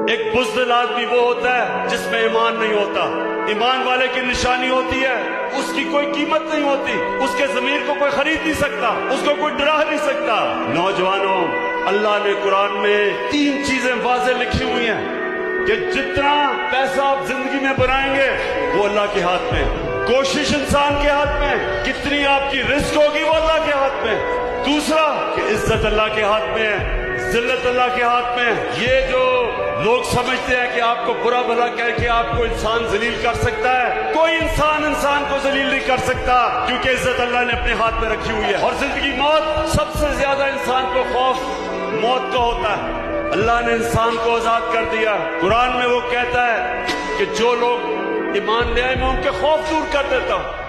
ایک بزدل آدمی وہ ہوتا ہے جس میں ایمان نہیں ہوتا. ایمان والے کی نشانی ہوتی ہے اس کی کوئی قیمت نہیں ہوتی, اس کے ضمیر کو کوئی خرید نہیں سکتا, اس کو کوئی ڈرا نہیں سکتا. نوجوانوں, اللہ نے قرآن میں 3 چیزیں واضح لکھی ہوئی ہیں کہ جتنا پیسہ آپ زندگی میں بنائیں گے وہ اللہ کے ہاتھ میں, کوشش انسان کے ہاتھ میں, کتنی آپ کی رزق ہوگی وہ اللہ کے ہاتھ میں. دوسرا کہ عزت اللہ کے ہاتھ میں ہے, ذلت اللہ کے ہاتھ میں. یہ جو لوگ سمجھتے ہیں کہ آپ کو برا بھلا کہہ کے آپ کو انسان ذلیل کر سکتا ہے, کوئی انسان کو ذلیل نہیں کر سکتا, کیونکہ عزت اللہ نے اپنے ہاتھ میں رکھی ہوئی ہے. اور زندگی موت, سب سے زیادہ انسان کو خوف موت کا ہوتا ہے. اللہ نے انسان کو آزاد کر دیا. قرآن میں وہ کہتا ہے کہ جو لوگ ایمان لے آئے میں ان کے خوف دور کر دیتا ہوں.